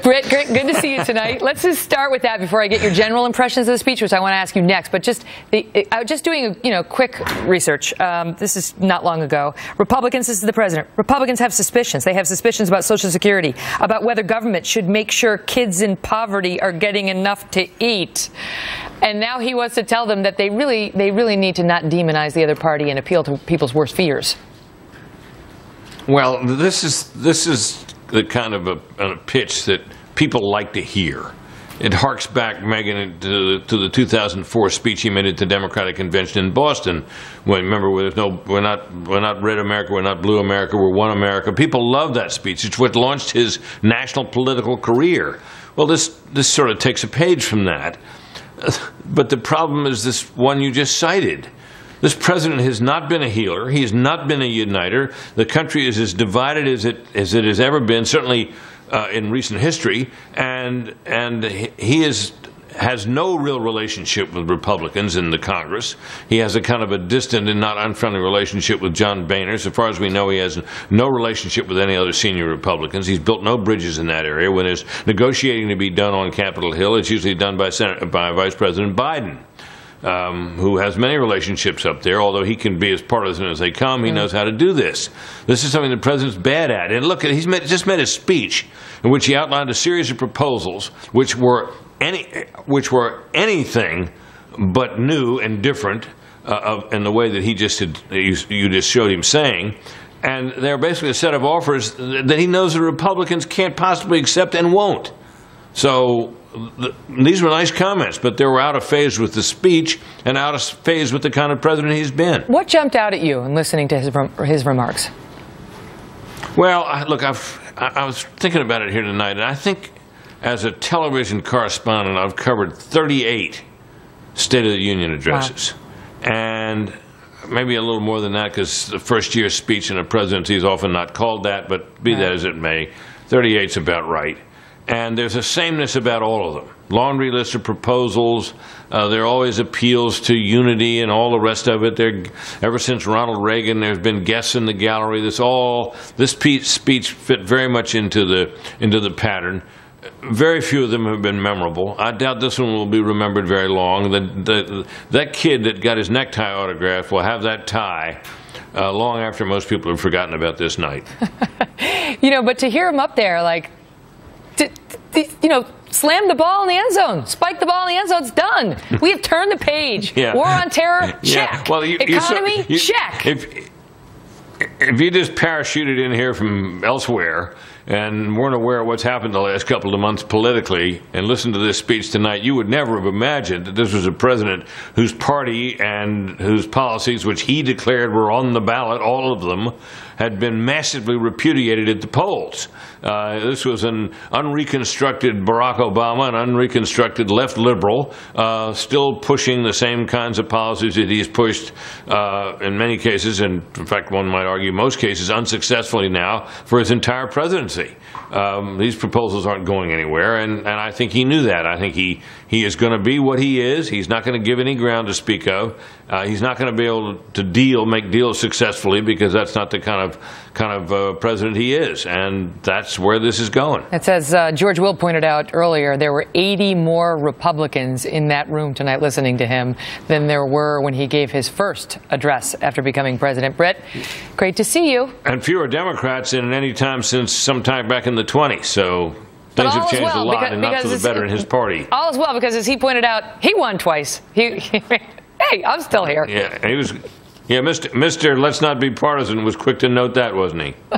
Brit, great, good to see you tonight. Let's just start with that before I get your general impressions of the speech, which I want to ask you next. But just doing quick research. This is not long ago. Republicans, this is the president. Republicans have suspicions. They have suspicions about Social Security, about whether government should make sure kids in poverty are getting enough to eat. And now he wants to tell them that they really need to not demonize the other party and appeal to people's worst fears. Well, this is the kind of a pitch that people like to hear. It harks back, Megan, to the 2004 speech he made at the Democratic Convention in Boston. When, remember, we're not red America, we're not blue America, we're one America. People love that speech. It's what launched his national political career. Well, this sort of takes a page from that. But the problem is this one you just cited. This president has not been a healer. He has not been a uniter. The country is as divided as it has ever been, certainly in recent history. And he has no real relationship with Republicans in the Congress. He has a kind of a distant and not unfriendly relationship with John Boehner. So far as we know, he has no relationship with any other senior Republicans. He's built no bridges in that area. When there's negotiating to be done on Capitol Hill, it's usually done by Vice President Biden. Who has many relationships up there, although he can be as partisan as they come. He knows how to do this. This is something the president's bad at. And look, he's just made a speech in which he outlined a series of proposals which were anything but new and different in the way that you just showed him saying. And they're basically a set of offers that he knows the Republicans can't possibly accept and won't. So these were nice comments, but they were out of phase with the speech and out of phase with the kind of president he's been. What jumped out at you in listening to his remarks? Well, look, I was thinking about it here tonight, and I think as a television correspondent, I've covered 38 State of the Union addresses. Wow. And maybe a little more than that, because the first-year speech in a presidency is often not called that, but be that as it may, 38's about right. And there's a sameness about all of them. Laundry list of proposals. There are always appeals to unity and all the rest of it. Ever since Ronald Reagan, there's been guests in the gallery. This speech fit very much into the pattern. Very few of them have been memorable. I doubt this one will be remembered very long. That kid that got his necktie autographed will have that tie long after most people have forgotten about this night. But to hear him up there, like, slam the ball in the end zone, spike the ball in the end zone, it's done. We have turned the page. Yeah. War on terror, check. Yeah. Well, economy, check. If you just parachuted in here from elsewhere and weren't aware of what's happened the last couple of months politically and listened to this speech tonight, you would never have imagined that this was a president whose party and whose policies, which he declared were on the ballot, all of them, had been massively repudiated at the polls. This was an unreconstructed Barack Obama, an unreconstructed left liberal, still pushing the same kinds of policies that he's pushed in many cases, and in fact one might argue most cases unsuccessfully now, for his entire presidency. These proposals aren't going anywhere, and I think he knew that. I think he is going to be what he is. He's not going to give any ground to speak of. He's not going to be able to make deals successfully, because that's not the kind of president he is, and that's where this is going. It says, George Will pointed out earlier, there were 80 more Republicans in that room tonight listening to him than there were when he gave his first address after becoming president. Brit, great to see you. And fewer Democrats in any time since sometime back in the 20s, so things have changed a lot, and not for the better in his party. All is well, because as he pointed out, he won twice. Hey, I'm still here. Yeah, he was. Yeah, Mr. Let's not be partisan was quick to note that, wasn't he?